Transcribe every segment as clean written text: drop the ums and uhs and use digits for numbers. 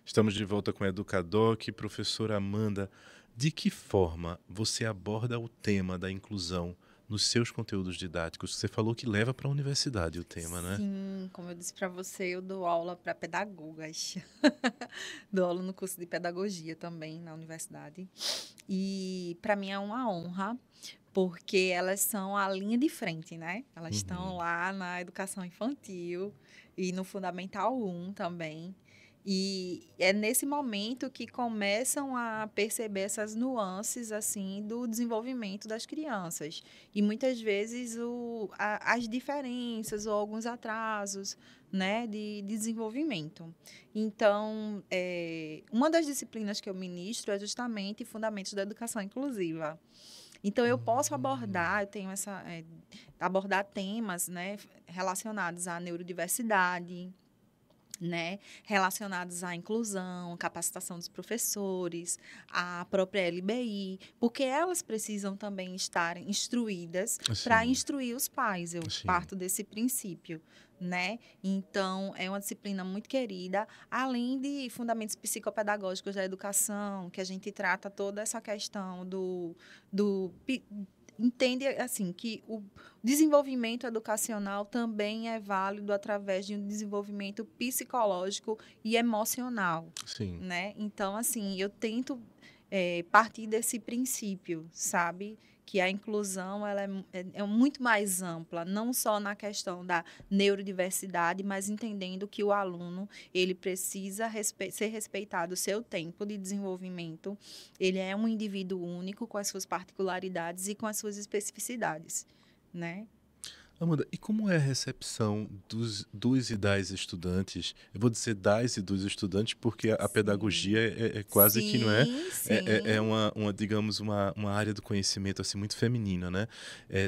Estamos de volta com a Educadoc. Professora Amanda, de que forma você aborda o tema da inclusão nos seus conteúdos didáticos? Você falou que leva para a universidade o tema, né? Sim, como eu disse para você, eu dou aula para pedagogas. Dou aula no curso de pedagogia também na universidade. E para mim é uma honra, porque elas são a linha de frente, né? Elas estão Uhum. lá na educação infantil e no Fundamental 1 também. E é nesse momento que começam a perceber essas nuances assim do desenvolvimento das crianças. E muitas vezes as diferenças ou alguns atrasos, né, de desenvolvimento. Então, uma das disciplinas que eu ministro é justamente Fundamentos da Educação Inclusiva. Então, eu posso Hum. abordar, eu tenho abordar temas, né, relacionados à neurodiversidade, né, relacionados à inclusão, capacitação dos professores, à própria LBI, porque elas precisam também estar instruídas para Sim, instruir os pais. Eu sim. parto desse princípio, né? Então, é uma disciplina muito querida, além de fundamentos psicopedagógicos da educação, que a gente trata toda essa questão do entende assim que o desenvolvimento educacional também é válido através de um desenvolvimento psicológico e emocional, Sim. né? Então, assim, eu tento partir desse princípio, sabe? Que a inclusão ela é muito mais ampla, não só na questão da neurodiversidade, mas entendendo que o aluno ele precisa ser respeitado o seu tempo de desenvolvimento. Ele é um indivíduo único com as suas particularidades e com as suas especificidades, né? Amanda, e como é a recepção dos e das estudantes? Eu vou dizer das e dos estudantes porque a pedagogia Sim. é quase que, não é? Sim, É sim. digamos, uma área do conhecimento assim, muito feminina, né?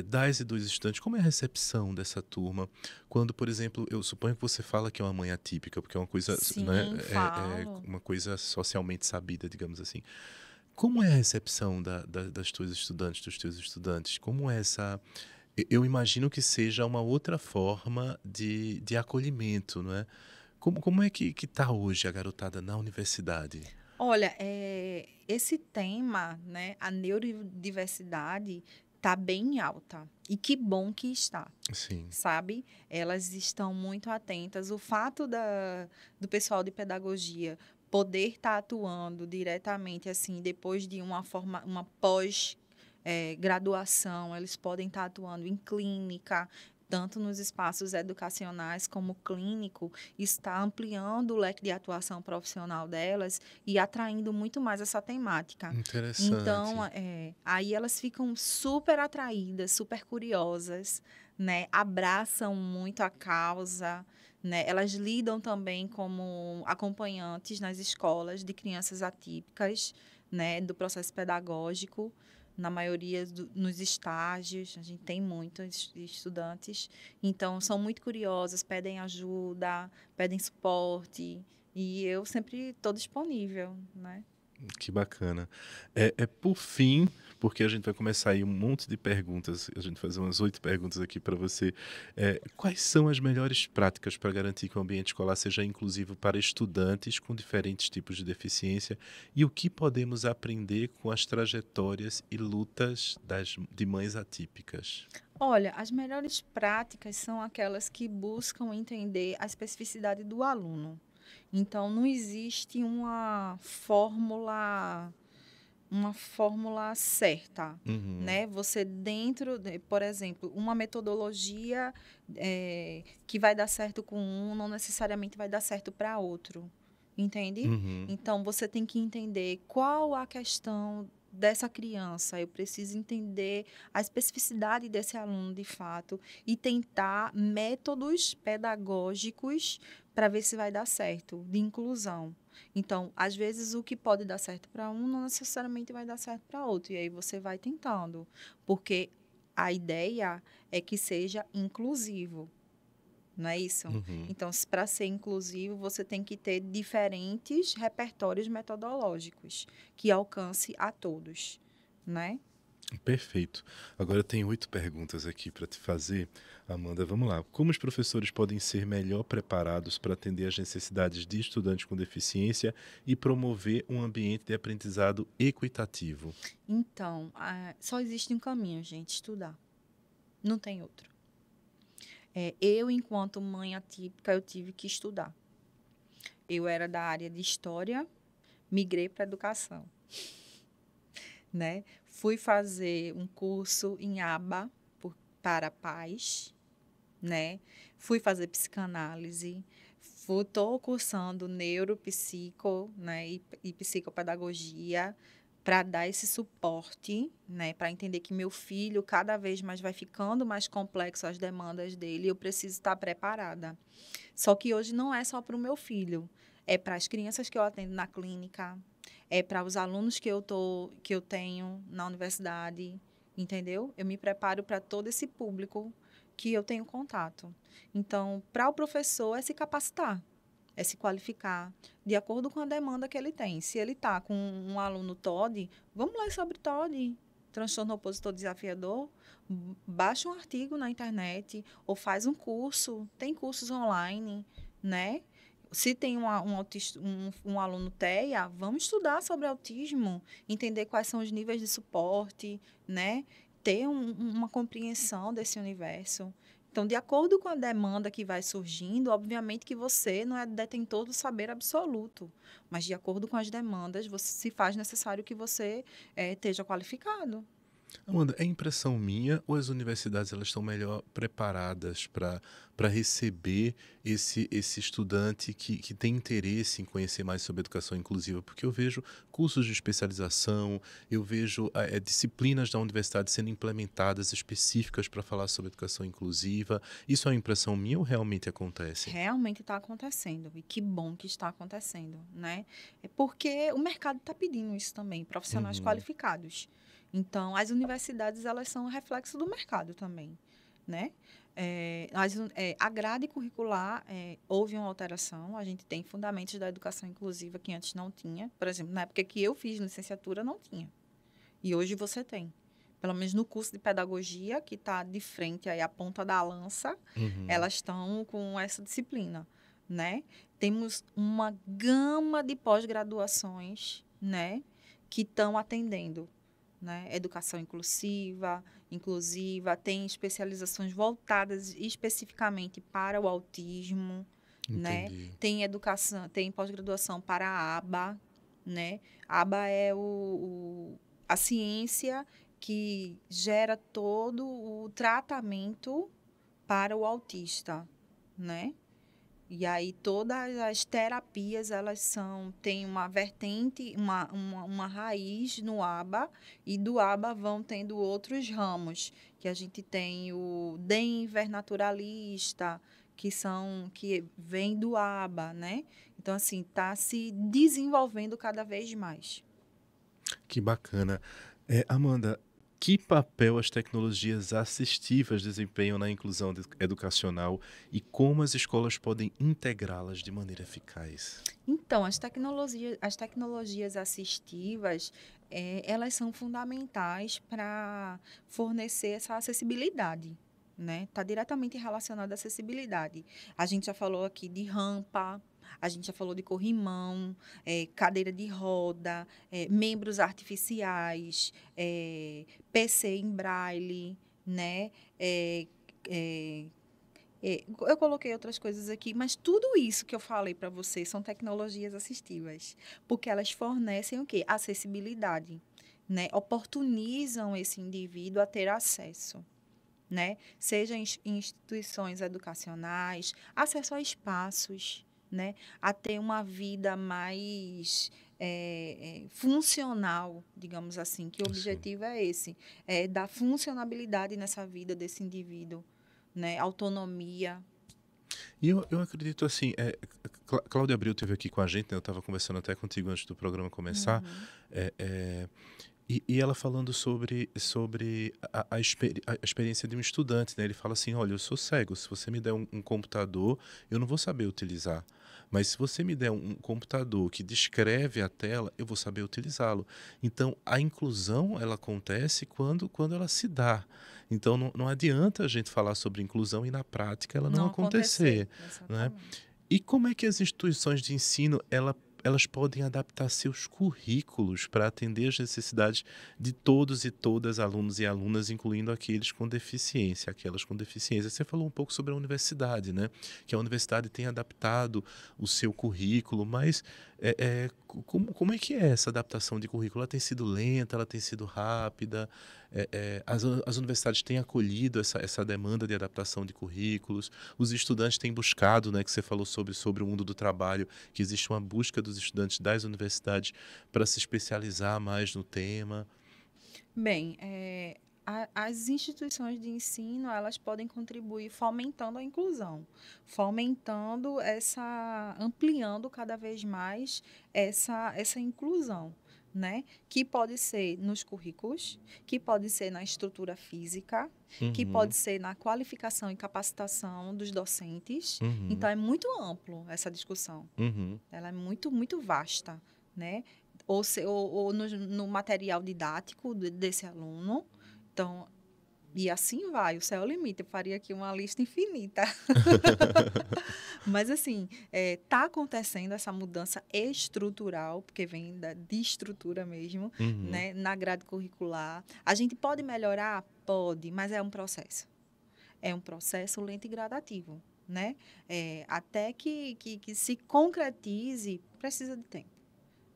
Das e dos estudantes, como é a recepção dessa turma? Quando, por exemplo, eu suponho que você fala que é uma mãe atípica, porque é uma coisa, né? Sim, É falo. uma coisa socialmente sabida, digamos assim. Como é a recepção das tuas estudantes, dos teus estudantes? Como é essa. Eu imagino que seja uma outra forma de acolhimento, não é? Como é que está hoje a garotada na universidade? Olha, esse tema, né, a neurodiversidade, está bem alta. E que bom que está, Sim. sabe? Elas estão muito atentas. O fato do pessoal de pedagogia poder estar atuando diretamente, assim, depois de uma pós graduação, eles podem estar atuando em clínica, tanto nos espaços educacionais como clínico, está ampliando o leque de atuação profissional delas e atraindo muito mais essa temática. Então, Interessante. aí elas ficam super atraídas, super curiosas, né? Abraçam muito a causa, né? Elas lidam também como acompanhantes nas escolas de crianças atípicas, né? Do processo pedagógico na maioria nos estágios, a gente tem muitos estudantes, então são muito curiosas, pedem ajuda, pedem suporte, e eu sempre estou disponível, né? Que bacana. Por fim, porque a gente vai começar aí um monte de perguntas, a gente vai fazer umas 8 perguntas aqui para você. Quais são as melhores práticas para garantir que o ambiente escolar seja inclusivo para estudantes com diferentes tipos de deficiência e o que podemos aprender com as trajetórias e lutas de mães atípicas? Olha, as melhores práticas são aquelas que buscam entender a especificidade do aluno. Então, não existe uma fórmula certa, Uhum. né? Você por exemplo, uma metodologia que vai dar certo com um, não necessariamente vai dar certo para outro, entende? Uhum. Então, você tem que entender qual a questão dessa criança, eu preciso entender a especificidade desse aluno de fato e tentar métodos pedagógicos para ver se vai dar certo, de inclusão. Então, às vezes, o que pode dar certo para um não necessariamente vai dar certo para outro. E aí você vai tentando. Porque a ideia é que seja inclusivo, não é isso? Uhum. Então, para ser inclusivo, você tem que ter diferentes repertórios metodológicos que alcance a todos, né? Perfeito. Agora eu tenho 8 perguntas aqui para te fazer. Amanda, vamos lá. Como os professores podem ser melhor preparados para atender às necessidades de estudantes com deficiência e promover um ambiente de aprendizado equitativo? Então, só existe um caminho, gente, estudar. Não tem outro. Eu, enquanto mãe atípica, eu tive que estudar. Eu era da área de história, migrei para educação, né? Fui fazer um curso em aba para pais, né? Fui fazer psicanálise, estou cursando neuropsico, né? E psicopedagogia para dar esse suporte, né? Para entender que meu filho cada vez mais vai ficando mais complexo as demandas dele, eu preciso estar preparada. Só que hoje não é só para o meu filho, é para as crianças que eu atendo na clínica, é para os alunos que eu tenho na universidade, entendeu? Eu me preparo para todo esse público que eu tenho contato. Então, para o professor é se capacitar, é se qualificar de acordo com a demanda que ele tem. Se ele está com um aluno TOD, vamos ler sobre TOD, transtorno opositor desafiador, baixa um artigo na internet ou faz um curso, tem cursos online, né? Se tem um aluno TEA, vamos estudar sobre autismo, entender quais são os níveis de suporte, né? Ter uma compreensão desse universo. Então, de acordo com a demanda que vai surgindo, obviamente que você não é detentor do saber absoluto, mas de acordo com as demandas, se faz necessário que você esteja qualificado. Amanda, é impressão minha ou as universidades elas estão melhor preparadas para receber esse estudante que tem interesse em conhecer mais sobre educação inclusiva? Porque eu vejo cursos de especialização, eu vejo disciplinas da universidade sendo implementadas específicas para falar sobre educação inclusiva. Isso é uma impressão minha ou realmente acontece? Realmente está acontecendo, e que bom que está acontecendo, né? É porque o mercado está pedindo isso também, profissionais Uhum, qualificados. Então, as universidades, elas são um reflexo do mercado também, né? A grade curricular, houve uma alteração, a gente tem fundamentos da educação inclusiva que antes não tinha. Por exemplo, na época que eu fiz licenciatura, não tinha. E hoje você tem. Pelo menos no curso de pedagogia, que está de frente aí, a ponta da lança, uhum. elas estão com essa disciplina, né? Temos uma gama de pós-graduações, né, que estão atendendo, né? Educação inclusiva, tem especializações voltadas especificamente para o autismo, né? Entendi. Tem educação, tem pós-graduação para a aba, né? A aba é a ciência que gera todo o tratamento para o autista, né? E aí todas as terapias, têm uma vertente, uma raiz no ABA, e do ABA vão tendo outros ramos, que a gente tem o Denver naturalista, que vem do ABA, né? Então, assim, está se desenvolvendo cada vez mais. Que bacana. Amanda, que papel as tecnologias assistivas desempenham na inclusão educacional e como as escolas podem integrá-las de maneira eficaz? Então, as tecnologias assistivas, elas são fundamentais para fornecer essa acessibilidade, né? Está diretamente relacionado à acessibilidade. A gente já falou aqui de rampa, a gente já falou de corrimão, cadeira de roda, membros artificiais, PC em braille, né? É, é, eu coloquei outras coisas aqui, mas tudo isso que eu falei para vocês são tecnologias assistivas, porque elas fornecem o quê? Acessibilidade, né? Oportunizam esse indivíduo a ter acesso, né? Seja em instituições educacionais, acesso a espaços, né? A ter uma vida mais funcional, digamos assim, que o Sim. objetivo é esse, é dar funcionabilidade nessa vida desse indivíduo, né? Autonomia. E eu acredito assim, Cláudia Abril esteve aqui com a gente, né, eu estava conversando até contigo antes do programa começar, Uhum. é, é, e ela falando sobre a experiência de um estudante, né? Ele fala assim, olha, eu sou cego, se você me der um computador, eu não vou saber utilizar. Mas se você me der um computador que descreve a tela, eu vou saber utilizá-lo. Então, a inclusão, ela acontece quando ela se dá. Então, não adianta a gente falar sobre inclusão e na prática ela não Não acontecer, acontecer, né? exatamente. E como é que as instituições de ensino elas podem adaptar seus currículos para atender às necessidades de todos e todas, alunos e alunas, incluindo aqueles com deficiência, aquelas com deficiência? Você falou um pouco sobre a universidade, né? Que a universidade tem adaptado o seu currículo, mas como é que é essa adaptação de currículo? Ela tem sido lenta, ela tem sido rápida? As universidades têm acolhido essa demanda de adaptação de currículos? Os estudantes têm buscado, né, que você falou sobre o mundo do trabalho, que existe uma busca dos estudantes das universidades para se especializar mais no tema. Bem, as instituições de ensino, elas podem contribuir fomentando a inclusão, ampliando cada vez mais essa inclusão, né? Que pode ser nos currículos, que pode ser na estrutura física, que Uhum, pode ser na qualificação e capacitação dos docentes. uhum, Então, é muito amplo essa discussão. uhum. Ela é muito, muito vasta, né? Ou no material didático desse aluno. Então, e assim vai, o céu é o limite. Eu faria aqui uma lista infinita. Mas, assim, está acontecendo essa mudança estrutural, porque vem de estrutura mesmo, Uhum. né? Na grade curricular. A gente pode melhorar? Pode, mas é um processo. É um processo lento e gradativo, né? Até que se concretize, precisa de tempo,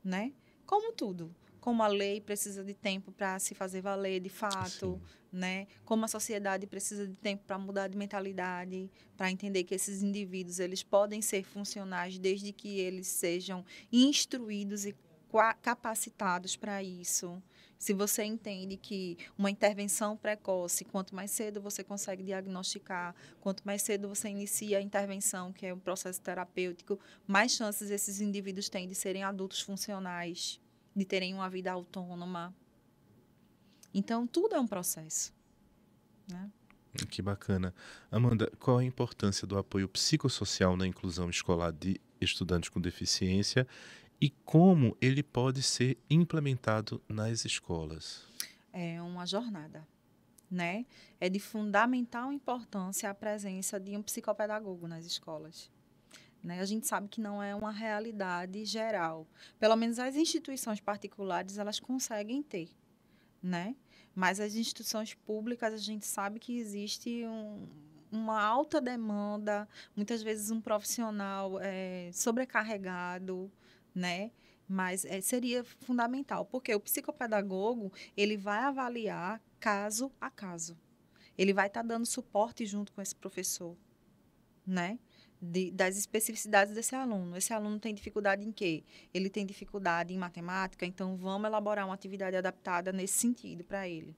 né? Como tudo. Como a lei precisa de tempo para se fazer valer de fato, Sim. né? Como a sociedade precisa de tempo para mudar de mentalidade, para entender que esses indivíduos eles podem ser funcionais desde que eles sejam instruídos e capacitados para isso. Se você entende que uma intervenção precoce, quanto mais cedo você consegue diagnosticar, quanto mais cedo você inicia a intervenção, que é um processo terapêutico, mais chances esses indivíduos têm de serem adultos funcionais, de terem uma vida autônoma. Então, tudo é um processo, né? Que bacana. Amanda, qual a importância do apoio psicossocial na inclusão escolar de estudantes com deficiência e como ele pode ser implementado nas escolas? É uma jornada, né? É de fundamental importância a presença de um psicopedagogo nas escolas. Né? A gente sabe que não é uma realidade geral. Pelo menos as instituições particulares, elas conseguem ter, né? Mas as instituições públicas, a gente sabe que existe uma alta demanda, muitas vezes um profissional sobrecarregado, né? Mas seria fundamental, porque o psicopedagogo, ele vai avaliar caso a caso. Ele vai estar dando suporte junto com esse professor, né? Das especificidades desse aluno. Esse aluno tem dificuldade em quê? Ele tem dificuldade em matemática, então vamos elaborar uma atividade adaptada nesse sentido para ele.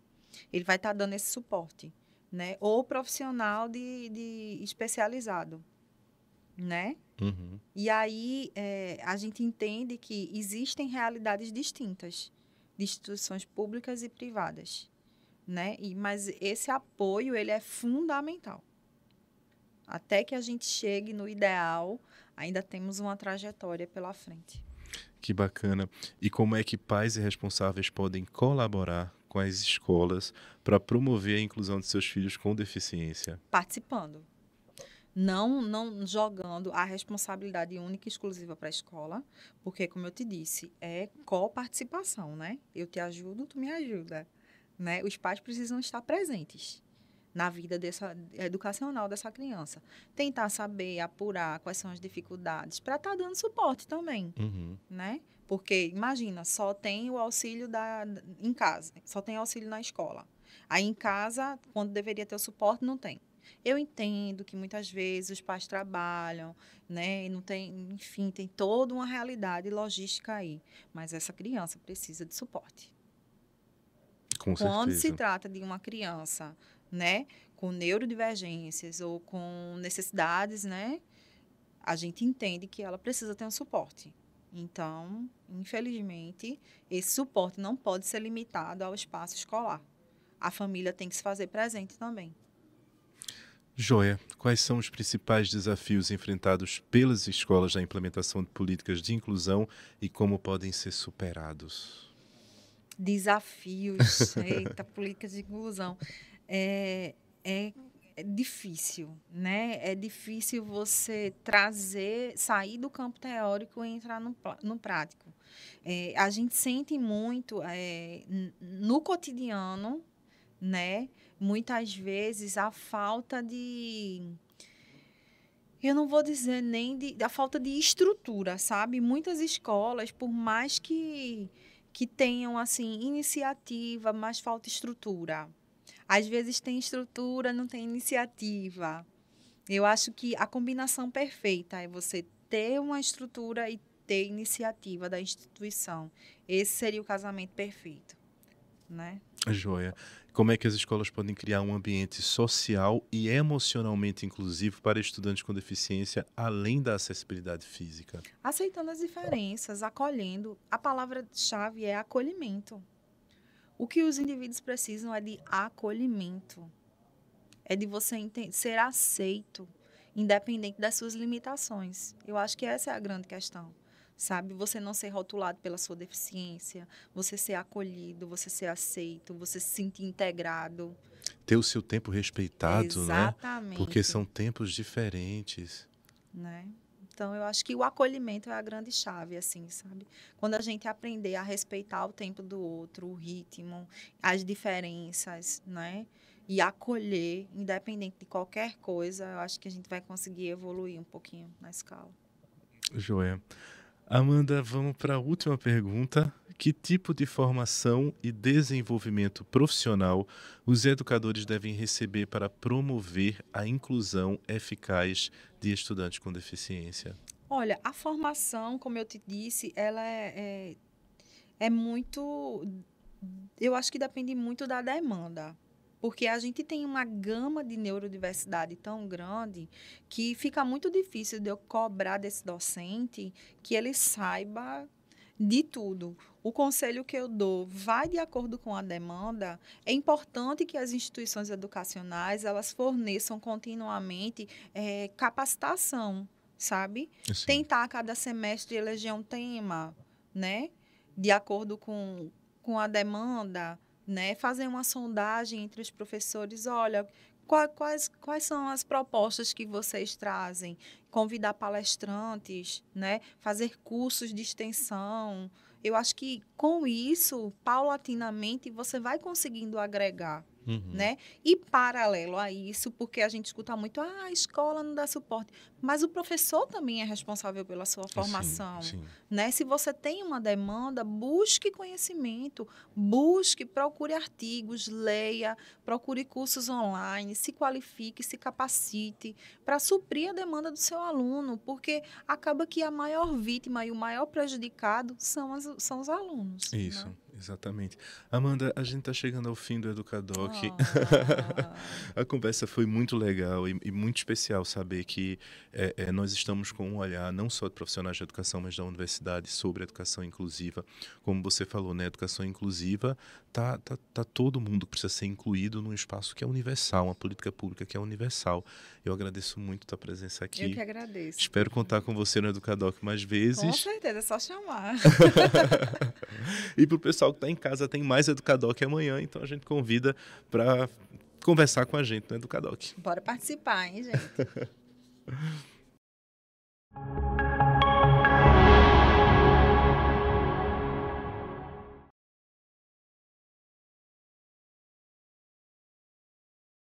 Ele vai estar dando esse suporte, né? Ou profissional de especializado, né? Uhum. E aí a gente entende que existem realidades distintas de instituições públicas e privadas, né? Mas esse apoio ele é fundamental. Até que a gente chegue no ideal, ainda temos uma trajetória pela frente. Que bacana. E como é que pais e responsáveis podem colaborar com as escolas para promover a inclusão de seus filhos com deficiência? Participando. Não jogando a responsabilidade única e exclusiva para a escola, porque, como eu te disse, é coparticipação, né? Eu te ajudo, tu me ajuda, né? Os pais precisam estar presentes na vida educacional dessa criança. Tentar saber, apurar quais são as dificuldades, para estar dando suporte também, Uhum. né? Porque, imagina, só tem o auxílio em casa, só tem auxílio na escola. Aí, em casa, quando deveria ter o suporte, não tem. Eu entendo que muitas vezes os pais trabalham, né? E não tem, enfim, tem toda uma realidade logística aí. Mas essa criança precisa de suporte. Com Quando se certeza. trata de uma criança, né, com neurodivergências ou com necessidades, né, a gente entende que ela precisa ter um suporte. Então, infelizmente, esse suporte não pode ser limitado ao espaço escolar. A família tem que se fazer presente também. Joia, quais são os principais desafios enfrentados pelas escolas na implementação de políticas de inclusão e como podem ser superados? Desafios, eita, políticas de inclusão. É, é, é difícil, né? É difícil você sair do campo teórico e entrar no prático. A gente sente muito no cotidiano, né? Muitas vezes a falta eu não vou dizer nem da falta de estrutura, sabe? Muitas escolas, por mais que tenham assim iniciativa, mas falta estrutura. Às vezes tem estrutura, não tem iniciativa. Eu acho que a combinação perfeita é você ter uma estrutura e ter iniciativa da instituição. Esse seria o casamento perfeito, né? Joia. Como é que as escolas podem criar um ambiente social e emocionalmente inclusivo para estudantes com deficiência, além da acessibilidade física? Aceitando as diferenças, acolhendo. A palavra-chave é acolhimento. O que os indivíduos precisam é de acolhimento. É de você ser aceito, independente das suas limitações. Eu acho que essa é a grande questão, sabe? Você não ser rotulado pela sua deficiência, você ser acolhido, você ser aceito, você se sentir integrado. Ter o seu tempo respeitado, né? Porque Exatamente. são tempos diferentes. Né? Então, eu acho que o acolhimento é a grande chave, assim, sabe? Quando a gente aprender a respeitar o tempo do outro, o ritmo, as diferenças, né? E acolher, independente de qualquer coisa, eu acho que a gente vai conseguir evoluir um pouquinho na escala. Joia. Amanda, vamos para a última pergunta. Que tipo de formação e desenvolvimento profissional os educadores devem receber para promover a inclusão eficaz de estudantes com deficiência? Olha, a formação, como eu te disse, ela é muito. Eu acho que depende muito da demanda. Porque a gente tem uma gama de neurodiversidade tão grande que fica muito difícil de eu cobrar desse docente que ele saiba de tudo. O conselho que eu dou vai de acordo com a demanda. É importante que as instituições educacionais elas forneçam continuamente capacitação, sabe? Sim. Tentar a cada semestre eleger um tema, né? De acordo com a demanda, né? Fazer uma sondagem entre os professores. Olha, quais são as propostas que vocês trazem? Convidar palestrantes, né? Fazer cursos de extensão. Eu acho que com isso, paulatinamente, você vai conseguindo agregar. Uhum. Né? E paralelo a isso, porque a gente escuta muito, a escola não dá suporte, mas o professor também é responsável pela sua Sim, formação, sim. né? Se você tem uma demanda, busque conhecimento, procure artigos, leia, procure cursos online, se qualifique, se capacite para suprir a demanda do seu aluno, porque acaba que a maior vítima e o maior prejudicado são os alunos, Isso, né? exatamente. Amanda, a gente está chegando ao fim do Educadoc. Ah, A conversa foi muito legal e muito especial saber que nós estamos com um olhar não só de profissionais de educação, mas da universidade sobre a educação inclusiva. Como você falou, né? Educação inclusiva tá todo mundo precisa ser incluído num espaço que é universal, uma política pública que é universal. Eu agradeço muito a tua presença eu que aqui. agradeço. Espero contar com você no Educadoc mais Com vezes. certeza, é só chamar. E para o pessoal que está em casa, tem mais Educadoc amanhã, então a gente convida para conversar com a gente no Educadoc. Bora participar, hein, gente?